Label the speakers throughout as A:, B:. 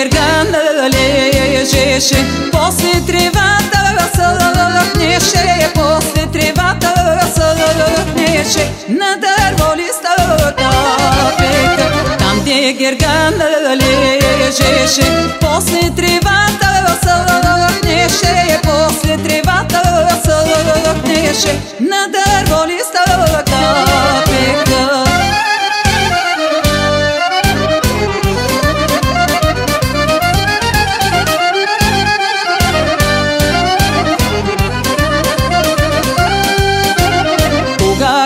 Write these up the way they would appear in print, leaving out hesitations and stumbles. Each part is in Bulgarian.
A: гергана лежеше, после тревата сълнеше, после тревата сълнеше, на дърво листа капеха. Там де гергана лежеше, после тревата сълнеше, после тревата сълнеше, на дърво листа капеха.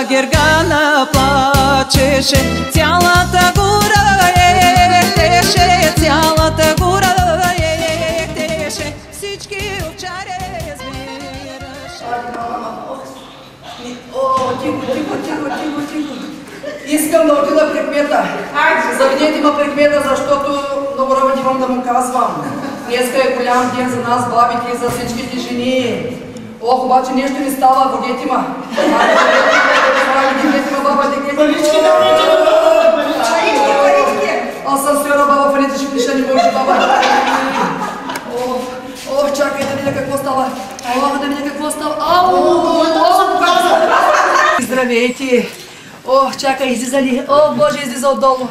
A: Гергана плачеше, цялата гора ехтеше, цялата гора ехтеше, всички овчари избираше.
B: Тихо. Искам да отида при кмета. Заведете ме при кмета, защото много работи имам да му казвам. Днеска е голям ден за нас, бабите и за всичките жени. Ох, обаче нещо ми става, водете ма.
C: Парички да водите!
B: Аз съм сфера, баба, парите ще пиша, не може, баба. Ох, чакай да видя какво става. Да видя какво става. Здравейте. Ох, чакай, излиза ли? Ох, Боже, излиза отдолу.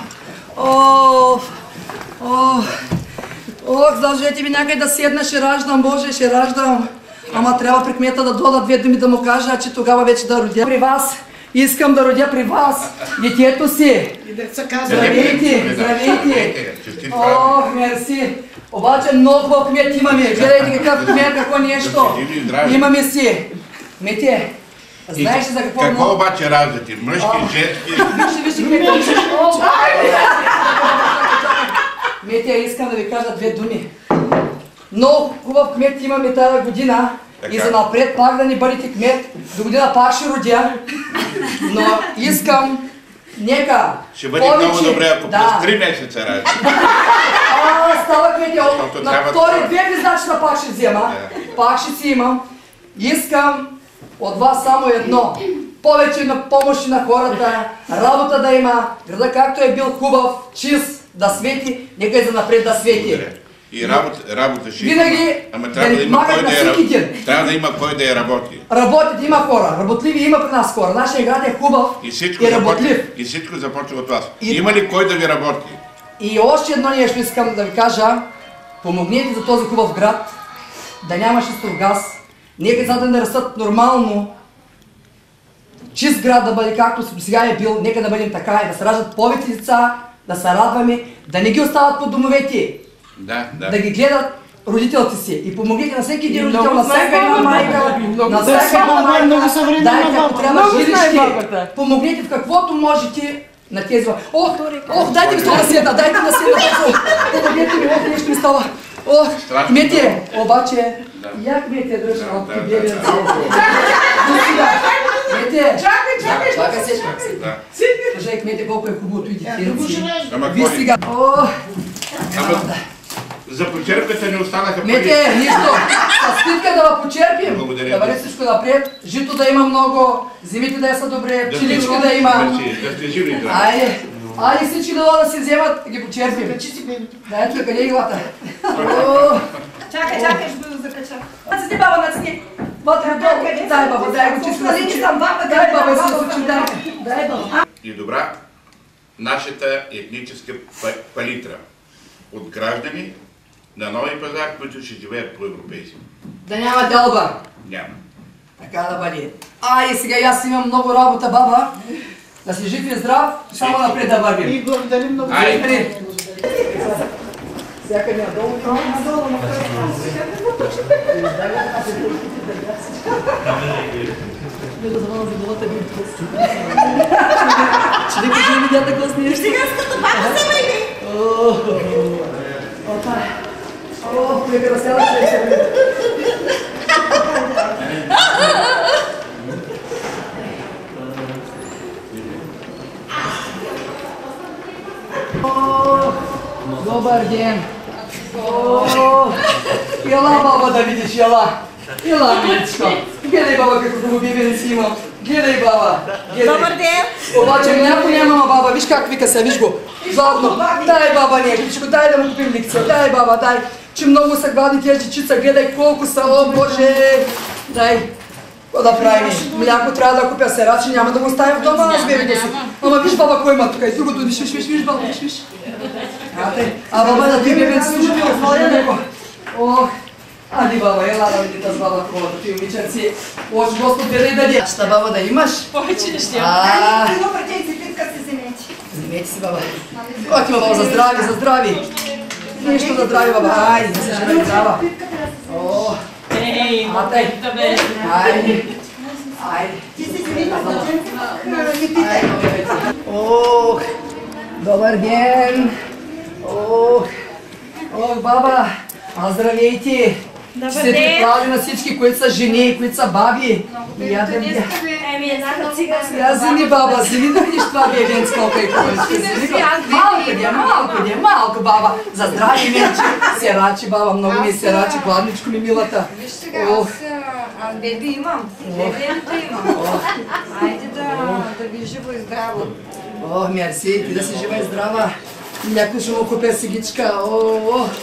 B: Ох, дължете ми някъде да седна, ще раждам, Боже, ще раждам. Ама трябва при кмета да дойда две думи да му кажа, че тогава вече да родя при вас. Искам да родя при вас детето си. Здравейте. Ох, мерси. Обаче много хубав кмет имаме. Гледайте какъв кмет, какво нещо. Имаме си. Кмете, знаеш ли за какво?
D: Какво обаче раждате? Мъжки, женски?
B: Вижте кмете. Кмете, искам да ви кажа две думи. Много хубав кмет имаме тази година и за напред пак да не бъдете кмет. До година пак ще родя, но искам, нека
D: ще бъде много добре, ако през 3 месеца ражда.
B: Става кмете, на втори 2 визначета пак ще взема, пак ще си имам. Искам от вас само едно, повече на помощи на хората, работа да има, града както е бил хубав, чист, да свети, нека и за напред да свети.
D: И работа ще
B: има.
D: Ама трябва да има кой да я работи.
B: Работят, има хора. Работливи има при нас хора. Нашия град е хубав и работлив.
D: И всичко започва от вас. Има ли кой да ви работи?
B: И още едно нещо искам да ви кажа. Помогнете за този хубав град да няма шистов газ. Нека децата да растат нормално. Чист град да бъде както сега е бил. Нека да бъдем така и да се раждат повече деца, да се радваме, да не ги остават по домовете. Да ги гледат родителите си. И помогнете на всеки един родител, на всяка една майка, на всяка една майка, дайте ако трябва жилище. Помогнете в каквото можете на тези... Ох, дайте ми това да седна, дайте да седна. Помогнете ми, нещо ми става. Ох, кмете, обаче, я кмете дръжа от победи на кмете, чакай се. Кажай кмете колко е хубавото и детенци. Виж сега.
D: За почерпката не останаха пари.
B: Мете, нищо. С скидка да почерпим.
D: Благодаря.
B: Да бъде всичко напред. Жито да има много, зимите да са добре, пчелички да има.
D: Да сте живи.
B: Айде всички да се вземат, да ги почерпим. Дай тук, къде е иглата?
E: Чакай, ще го закача.
B: Нацени, баба, нацени. Вътре долу. Дай, баба, дай го чисто. Дай, баба, си случи, дай, баба.
D: И добра, нашата етническа палитра от граждани на Нови пазар, които ще живеят по-европейски.
B: Да няма дълба.
D: Няма.
B: Така да бъде. Айде сега, аз имам много работа, баба. Да си жив и здрав, само напред да вървим.
C: И благодарим много.
B: Айде. Всяка надолу, надолу, не да завала за главата ми. Че нека ще видя така с нещо.
E: Сега като баба се вейде.
B: Ох, нека да сяда, че се вейде. Добър ден! Ела, баба, да видиш, ела! Ела, миличко! Гледай, баба, какво хубави бебе си имам! Гледай, баба! Гледай.
E: Добър ден!
B: Обаче някой няма, баба, виж как вика се, виж го. Жадно. Дай, баба, нещо, дай да му купим лекция. Дай, баба, дай. Че много са гладни тези дечица, гледай колко са, о боже. Дай. Какво да правим? Мляко трябва да купя серачи, няма да го оставя в дома, аз бебето си. Ама виж, баба, кой има тук и другото, виж, баба, виж. А баба, да ти бебе си служи, отворя него. Ох. Ади, баба, ела да видите с баба колата, ти момиченци. Лош Господ гледай да ди. Ща, баба, да имаш?
A: Повече не ще.
E: Едно братейци, питка се вземете.
B: Вземете си, баба. От има, баба, за здрави. Нищо за здрави, баба. Айде, да се живе здрава. О,
A: Ей,
B: да
A: бе.
B: айде.
E: Ти си вземете не питай.
B: Ох, добър ден. Ох, баба, здравейте. Честити празни на всички, които са жени, които са баби. Я да видя.
E: Еми, една цига.
B: Сега вземи, баба, вземи да видиш това бебенц колко е хубаво. Малко, баба. За здраве, менче. Серачи, баба, много ми е серачи, гладничко ми милата.
E: Виж сега, аз беби имам. Бебенто имам. Айде да ви живо и здраво.
B: О, мерси, ти да си жива и здрава. Някой ще му купя сегичка.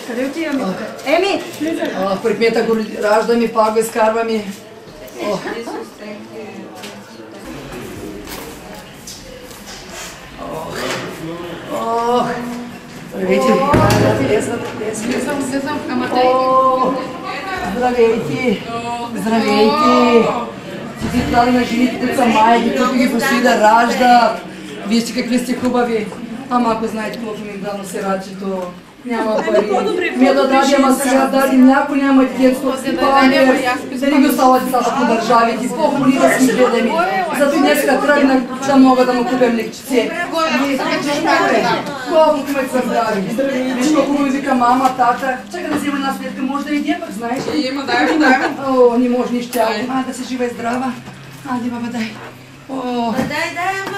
E: Къде отиваме? Еми, влизай.
B: При кмета го раждам и пак го изкарвам и... Здравейте!
E: Слизам, ама
B: Здравейте! Ти прави на жените, които са майки, които ги пошли да раждат. Вижте какви сте хубави. Ама ако знаете колко ми главно серачето, няма пари. Ми да даде, ама сега дали някой няма детство. Да не ги остава децата по държавите, по-холи да си гледаме. Зато днеска тръгнах да мога да му купим лекчице. Колко кмет са здрави. Виж колко ми вика мама, тата. Чакай да взема една сметка, може да идем, пък знаеш.
A: Има, дай ми.
B: О, не може нищо. Да си жива и здрава. Ади, баба, дай.
E: дай, ама.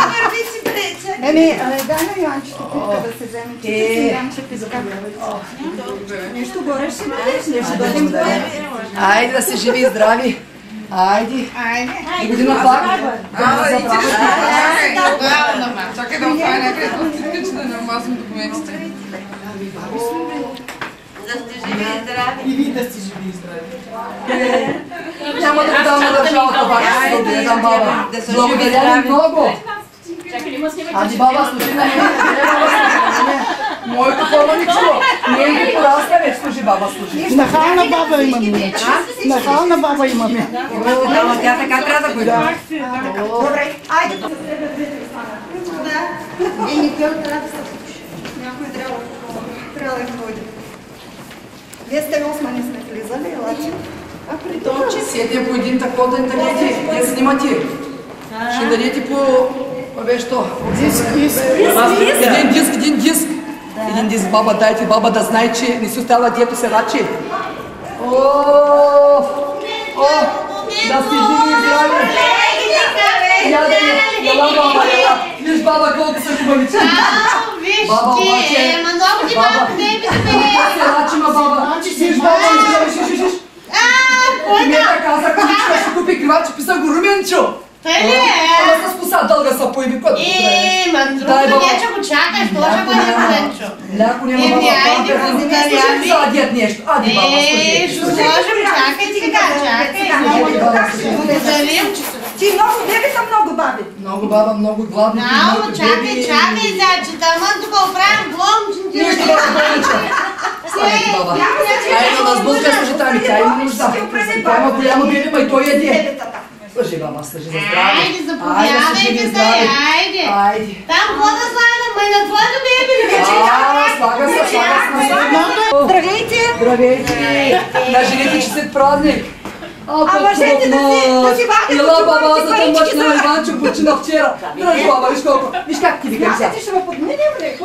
E: Върви си преча. Еми, дай на Йоанчето питка да се вземе. Ти си Йоанче питка. Нещо горе ще бъдеш, нещо да не бъде.
B: Айде да се живи и здрави. Айде. И година пак.
A: Чакай да отваря някъде, че да не омазвам документите.
E: Да сте живи и здрави.
C: И вие да сте живи и здрави.
B: Няма да дам на държавата, баба. Да гледам, баба. Благодаря ви много. Ади, баба, служи на мен. Моето по-маничко. Не ги порасна, вече служи, баба, служи.
C: Нахална баба имаме. Нахална баба имаме.
B: Ама тя така трябва да го да.
E: Добре, айде. Еми, той трябва да се случи. Някой трябва да ходи. Вие сте османи сме влизали, елате.
B: Седне по един такова да дадете. Те снимате. Ще дадете по... Бе, що? Един диск. Един диск, баба, дайте баба да знае, че не си остава дието серачи. Да сте живи и здрави. Ела, баба, ела. Виж, баба, колко са хубавичи. Баба, обаче... Баба, серачи, ма, баба. Виж, баба, виж. Кмета каза, количка ще купи кривачи, писа го Руменчо. Ама с коса дълга са появи, кой да го
F: ма друго не, че го чакаш, може го не Руменчо.
B: Мляко няма баба, служи за дед нещо. Ади, баба, служи.
F: Ще сложим, чакай сега, чакай.
E: Ти много беби са много баби.
B: Много баба, много гладни.
F: Ало, чакай, зайче, тама тук оправям глом,
B: Нищо да се повече. Ставайте, баба. Айде да сбълка служи там и тя има нужда. Тя има голямо беби, ма и той яде. Служи, баба, служи за здраве.
F: Айде, заповядайте се, айде. Там вода слагам, ма и на твоето беби ли вече?
B: Слага се. Здравейте. На жените честит празник.
E: Ама жете да си вадят.
B: Ела, баба, за да мъчна Иванчо почина вчера. Дръж, баба, виж колко. Виж как ти викам сега.
E: Ти ще ме подменим ли?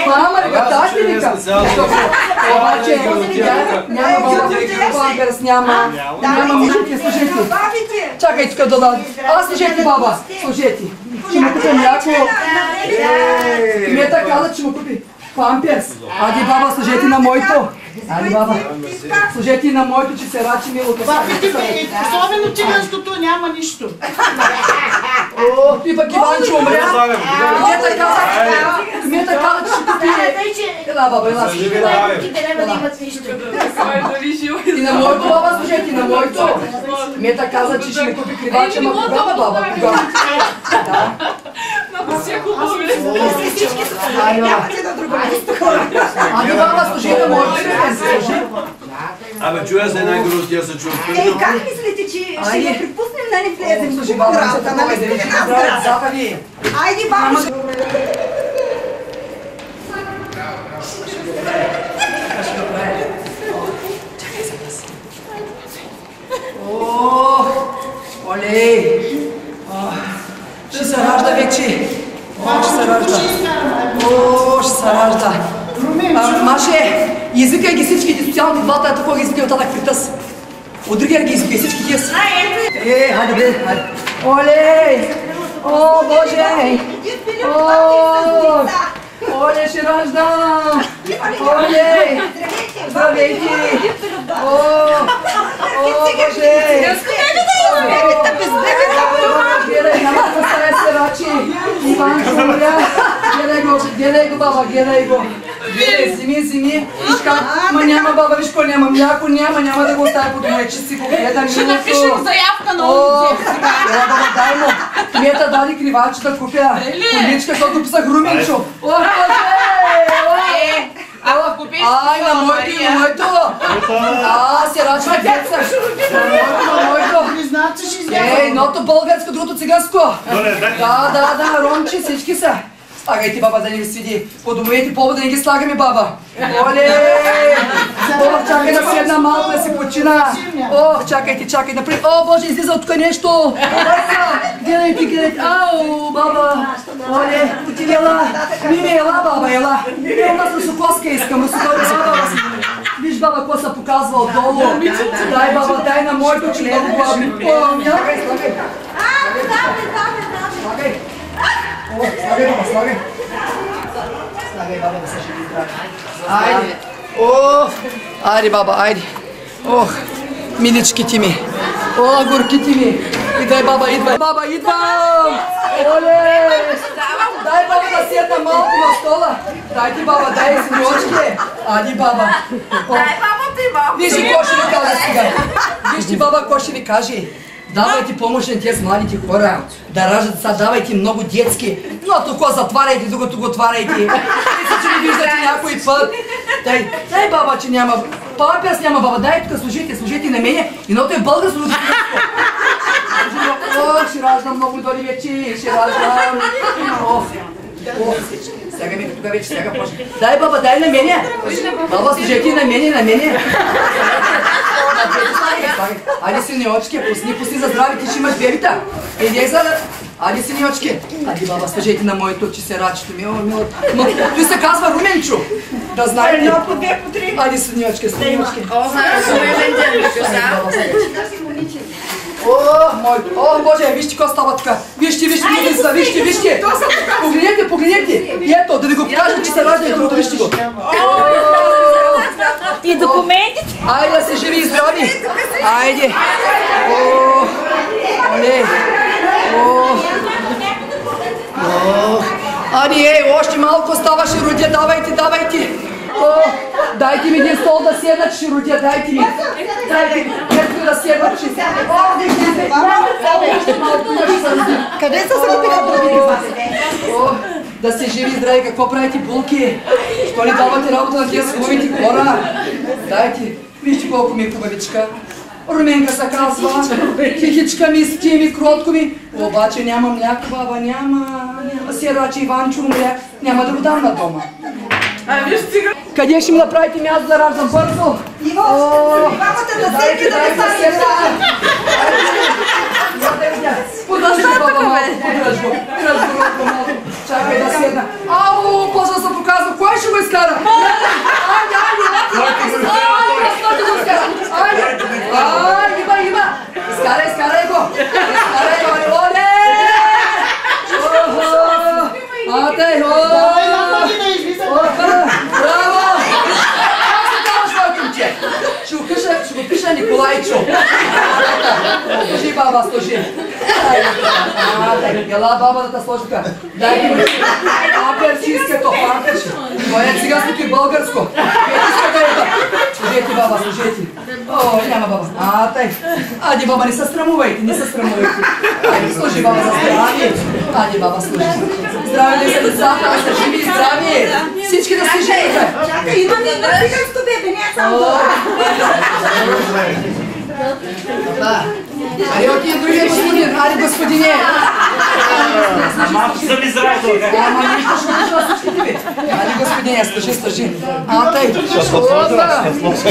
B: Мама, ребята, аз ти викам. Обаче, няма баба, памперс няма. Няма мъжите, служете. Чакай, тук да дадам. Аз служете, баба, служете. Ще му купя мляко. Кмета каза, че му купи памперс. Ади, баба, служете на моето. Али, баба. Служете и на моето, че се рачи милото.
C: Особено циганското няма нищо.
B: О, ти пък Иванчо умря. Кмета каза, че ще купи. Ела, баба, ела. И на моето, баба, служете, и на моето. Кмета каза, че ще ми купи кривача, ма кога, баба, кога? Да. Ами, баба, служи на моето, служи.
G: Абе, чуя се най-грустия се чува.
E: Как мислите, че ще го припуснем да не влезем в
B: Служи, баба, ще да не здравят запади.
E: Айде, баба!
B: Олей! Ще се ражда вече. Ще се ражда. Ще се ражда. Маше, езикай ги всичките социални двата, такова езикай оттатък при тъс. От другия ги езикай всички тия си. Хайде бе, хайде. Олей! О, Боже! Оле, ще раждам! Олей! Здравейте! Боже! Гледай, няма да стане се рачи! Иванчо умря! Гледай го, баба, гледай го! Гледай, зими! Виж как, ма няма, баба, виж какво няма, мляко няма да го оставя по дома, че си го гледам.
F: Ще напишем заявка на улица.
B: Ела, баба, дай му! Кмета даде криваче да купя. Количка, който писах Руменчо. Ай, на моето и на моето! Се рачва деца! На моето! Едното българско, другото циганско! Да, ромчи, всички са! Слагайте, баба, да не ви свиди! По домовете поба да не ги слагаме, баба! Оле! Чакай да седна малко да се почина! Чакайте, напред! Боже, излиза от тук нещо! Гледайте! Ау, баба! Оле, отиде, ела! Мими, ела, баба, ела! У нас русокоска искам, русокоска! Виж, баба, какво се показва отдолу! Дай, баба, дай на моето, че много главни! Слагай! Слагай, баба, слагай! Слагай, баба, да се живи здрави! Айде! Айде, баба, айде! Миличките ми! Горките ми! Идвай, баба, идвай! Баба, идвам! Оле! Дай, баба, да седна малко на стола! Дай ти, баба, дай синьочки! Ади, баба!
A: Дай, баба, ти, баба!
B: Виж ли, какво ще ви кажа сега? Виж ли, баба, какво ще ви каже? Давайте помощ на тези младите хора да раждат деца, давайте много детски, но тук затваряйте, докато го отваряйте. Мисля, че не виждате някой път. Дай, баба, че няма. Памперс няма, баба, дай тук, служите на мене. Едното е българско, другото е българско. Ще раждам много дори вече, ще раждам. Сега ми тук вече, сега почне. Дай, баба, дай на мене. Баба, служете на мене. Айде, синьочки, пусни за здраве, ти ще имаш бебита. Айде, синьочки. Айде, баба, служете на моето, че се рачето ми. Той се казва Руменчо. Да знаете. Айде, синьочки. Боже, вижте какво става тук. Вижте. Погледнете. И ето, да ви го покажа, че се ражда и другото, вижте го.
F: И документите?
B: Айде да се живи и здрави. Айде. Оле. Айде, още малко остава, ще родя, давайте. Дайте ми един стол да седнат, ще родя, дайте ми. Ето да седнат, ще седнат.
E: Къде са срутиха другите?
B: Да се живи и здрави, какво правите булки? Що не давате работа на тези хубавите хора? Дайте, вижте колко ми е хубавичка. Руменка се казва, хихичка ми, ски ми, кротко ми. Обаче няма мляко, баба, няма сираче Иванчо умря. Няма да го дам на дома. Къде ще ми направите място да раждам бързо?
E: Иво, бабата да седне да не стане.
B: Подръж го, баба, малко, подръж го малко. Чакай да седна. После да се показва, кой ще го изкара? Айде, има. Изкарай го. Оле! Браво! служиш на Николайчо? Служи, баба, служи. Ела баба да те сложи така. Дай ги мъжи. Аперчиското, панкаше. Това е циганското и българско. Служете, баба, служете. О, няма баба. Тай. Ади, баба, не се срамувайте, не се срамувайте. Айде, служи, баба, за здравие. Ади, баба, служи. Здраве ли са децата, да са живи и здрави. Всички да сте живи.
E: Чакай, имам едно циганско бебе, не само това.
B: Аре, отиде другия господин, аре, господине.
G: Малко съм изразил.
B: Ама нищо ще кажа всичките ви. Аре, господине, стъжи. Тъй.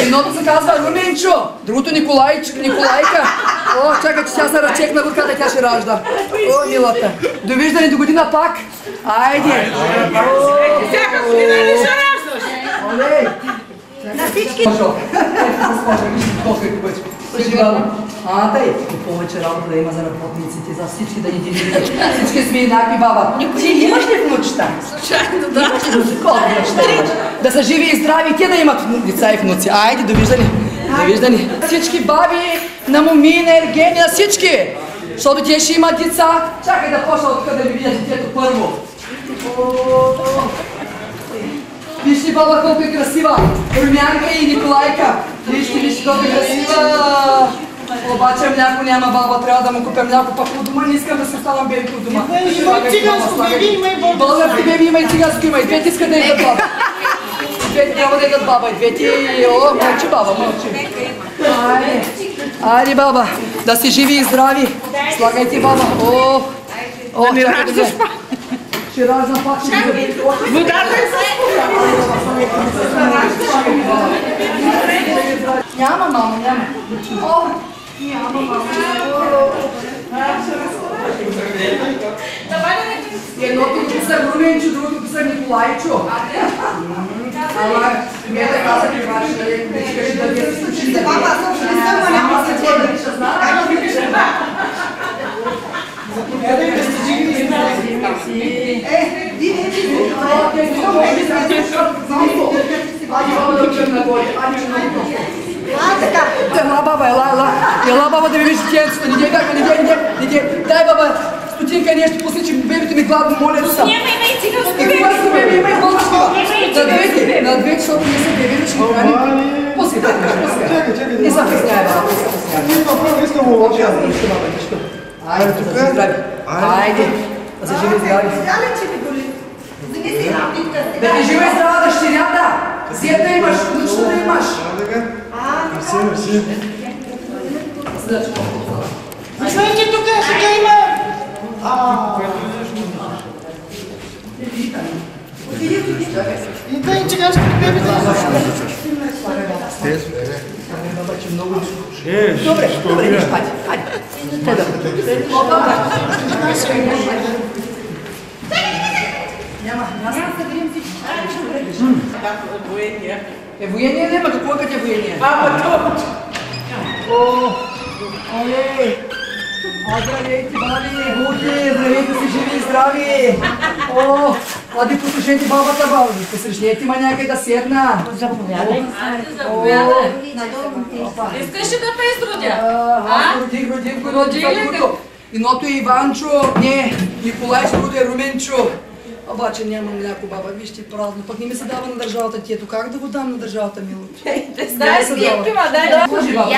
B: Едното се казва Руменчо, другото Николайка. О, чакай, че сега се разчекна ръката, тя ще ражда. О, милата. Довиждане до година пак. Айде.
A: Всяка година ли ще раждаш?
B: Олей.
E: На всички.
B: Тъй, повече работа да има за работниците, за всички да ни дели. Всички сме еднакви, баба. Ти имаш ли внучета?
A: Случайно, да.
B: Имаш ли внучета? Колко внучета имаш? Да са живи и здрави, те да имат деца и внуци. Айде, довиждани. Довиждани. Всички баби, на моми, на ергени, на всички. Защото те ще имат деца. Чакай да почна от тук да ви видят детето първо. Виж ли, баба, колко е красива! Румянка и Николайка! Виж колко е красива! Обаче мляко няма, баба, трябва да му купя мляко, пък от дома не искам да се оставам бебите от дома.
C: Има и циганско беби, има и българско.
B: Български беби има и циганско има, и двете искат да идат баба. И двете трябва да идат баба, и двете... О, мълчи, баба, мълчи. Айде, баба, да си живи и здрави. Слагайте, баба. О, чакай да гледай. Ще раждам пак, ще ги
A: Водата е с
B: Няма, мамо, няма. О, няма, мамо. Едното писар Руменчо, другото писар Николайчо. Ама, не да каза при ваши, да искаш да ви е случи.
E: Баба, аз не съм, но няма се това.
B: Как да викаш една? Заповядайте да сте живи и здрави. Ади, баба, да учим на боя. Ела, баба, ела, баба, да ви вижда тенцето. Не бяха, не дей. Дай, баба, стотинка нещо, после, че бебето ми гладно, моля се.
F: Няма има и циганско бебе.
B: Циганско бебе, има и българско. На двете, защото не са бебе, ще ги храним. После, не са късняе, баба.
H: Искам го лъча.
B: Айде, да се здрави. Айде, да се живи здрави.
E: Дали, че ви боли? Занеси една питка.
B: Да ти жива и здрава дъщерята. Зета имаш, внучета да имаш.
H: Мерси.
C: Знаете, тук има... И да и циганското беби да
B: Добре, виж, хайде. Няма,
A: военния.
B: военния няма, какво като е военния? Олей! Здравейте, баби, гуки, здравейте си живи и здрави! Ади, послушайте бабата, баби, посрещнете ма някъде да седна.
F: Заповядай. Искаш ли да те изродя?
B: Аз родих. Едното е Иванчо, не, Николай, другото е Руменчо. Обаче нямам мляко, баба, вижте, празно. Пък не ми се дава на държавата тието. Как да го дам на държавата, мило?
F: Дай спирки, ма, дай.
B: Може, баба.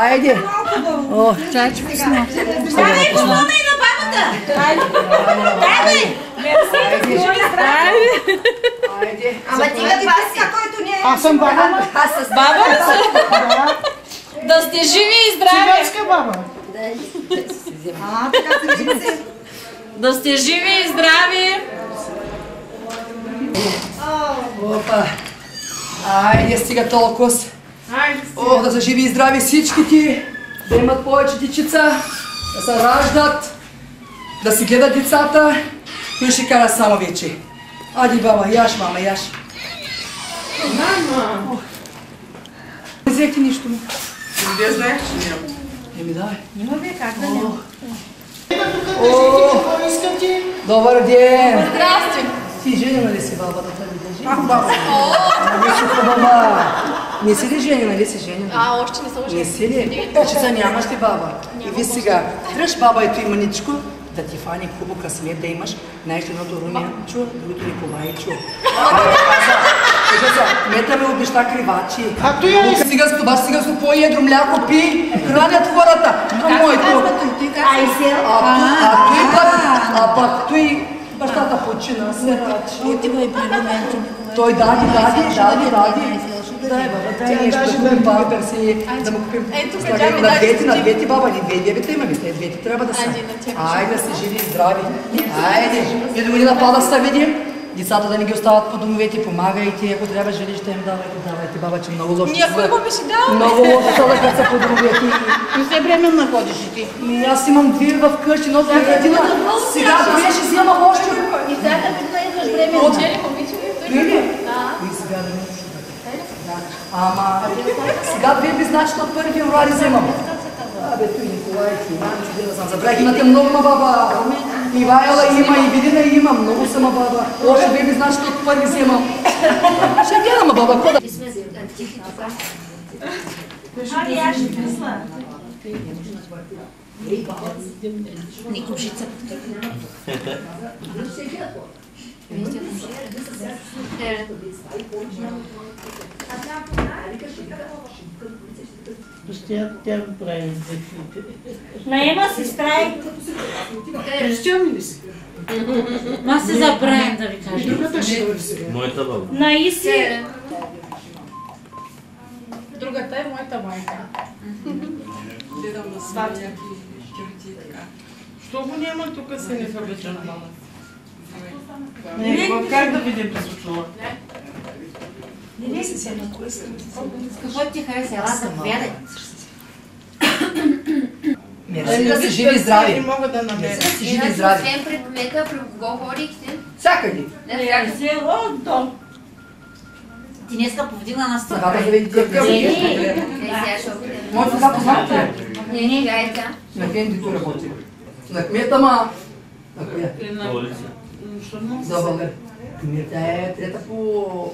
B: Айде. О, чачо.
F: Давай, помогна и на бабата. Давай.
B: Айде.
E: Ама ти като паска, който не е...
C: Аз съм баба, ма.
F: Аз с баба ли съм? Да сте живи и здрави.
C: Циганска баба.
E: Така се вижда.
F: Да сте живи и здрави.
B: Опа. Айде, стига толкова. О, да са живи и здрави всички ти. Да имат повече дечица. Да се раждат. Да си гледат децата. Той ще кара само вече. Ади, баба, яш, мама, яш.
A: Мама!
B: Не взехте нищо.
A: Вие знаеш, че няма.
B: Еми, давай.
F: Има бе, как да няма.
C: Какво искам ти?
B: Добър ден!
F: Здрасти.
B: Ти женена ли си, баба, да те ви държи? Ах, баба! Виж, хубава! Не си ли жени, нали си жени?
I: Още не съм жени.
B: Не си ли? Че са нямаш ли баба? И ви сега, тръж баба ето и маничко, да ти фани хубаво късмет да имаш. Знаеш едното Румия чу, другото Николай чу. Кмета ме обеща кривачи. Сега с това, сега с по-едро мляко пи, хранят хората. А моето. А пак той бащата почина, се рачи. Той дади. Дай, баба, дай нещо да купим памперси, да му купим. На двете, баба, ни две дебета имаме, те двете трябва да са. Айде да се живи и здрави. Айде, и да ни напада са видим. Децата да не ги остават по домовете, помагайте, ако трябва жилище им давайте, баба, че много лошо.
I: Ние ако имаме ще даваме.
B: Много лошо са да са по домовете.
C: И все временно ходиш и ти.
B: Аз имам две в къщи, но това е градина. Сега две ще вземам още.
C: И всяка година идваш временно.
B: И сега да не. Ама, сега две би значи от 1 февруари вземам. Абе, той Николай, Иван, чудена съм. Забрах, имате много, баба. Ивайла има, и Видина има, много са, баба. Още две би значи от 1 вземам. Ще гледам, баба, кода.
E: Ами аз ще присла.
F: Никушица.
C: Тя прави.
E: Наема сестра и...
C: Християни ли си?
F: Ма се забравям да ви кажа.
C: Другата ще бъде сега.
G: Моята баба.
E: Наиси.
I: Другата е моята майка.
A: Гледам на свати някакви кюрти и така.
C: Що го няма тук се не фабричен бала? Как да видим през очила?
E: Не си се на кой съм.
F: Какво ти хареса? Ела заповядай.
B: Мерси да се живи и здрави.
C: Не мога да намеря.
B: Да се живи и здрави.
F: Освен пред кмета, пред кого ходихте?
B: Всякъде.
E: Село до.
F: Ти днеска повдигна на
B: Сега да видите какъв е. Може сега познавате?
F: Не, гайка.
B: На Хендито работи. На кмета, ма. На коя? За Българ. Кмета е трета по...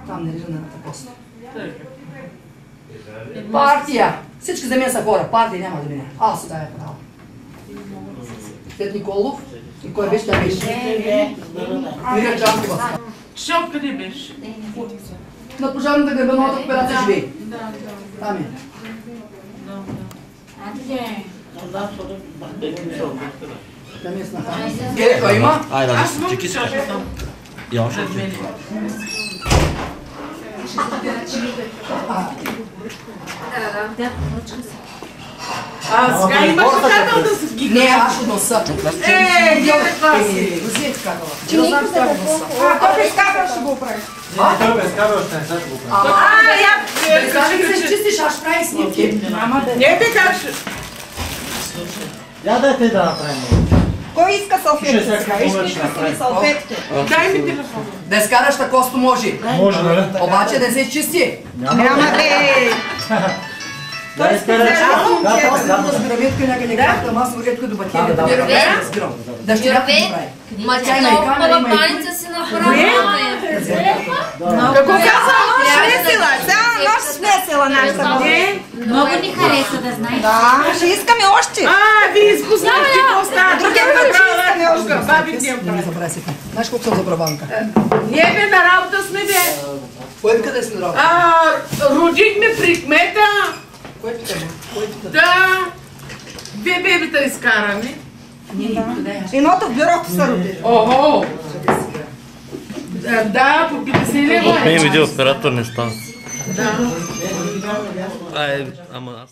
B: Там нарежената пост. Партия! Всички за мен са хора. Партия няма да мине. Аз сега я правя. След Николов. И кой беше? Тя беше. Мира Чанкова.
C: Шоп къде беше?
B: На пожарната гребеновата операция живее. Там е. Там е снаха. Кой има?
G: Айде, да се чеки си. Я още чеки.
C: Сега имаш хотел да се ги.
B: Не, аз ще носа. Че не знам как да носа.
E: Той без кабел ще го оправи.
H: Той без кабел ще не го прави.
B: Кажи се чистиш, аз ще прави снимки.
C: Не те кажа.
H: Я дайте да направим.
E: Кой иска салфетки? Искаш ли салфетки?
C: Дай ми телефона.
B: Да изкараш такосто може.
H: Може, нали?
B: Обаче да се изчисти.
E: Няма бе!
H: Да изкараш.
B: Да спирамидка някъде както, ама аз редко до батерията. Да ще някакво прави.
F: Ма тя много палапаница си направи.
E: Какво каза? Нощ внесела! Сега нощ внесела нашата мама.
F: Много ни хареса да знаеш.
E: Да, ще искаме още.
C: Вие изпуснахте какво става.
E: Другия път ще искаме още.
C: Баби ти я
B: Не ми забравя сега. Знаеш колко съм забра банка?
C: Ние бе на работа сме бе.
B: Кое къде си на работа?
C: Родихме при кмета.
B: Кое питаме?
C: Да. Две бебета изкараме.
E: Едното в бюрото са родили.
C: Охо. Да, по 50 лева.
G: От мен видеооператор не стана.
C: Да.
G: Ама аз...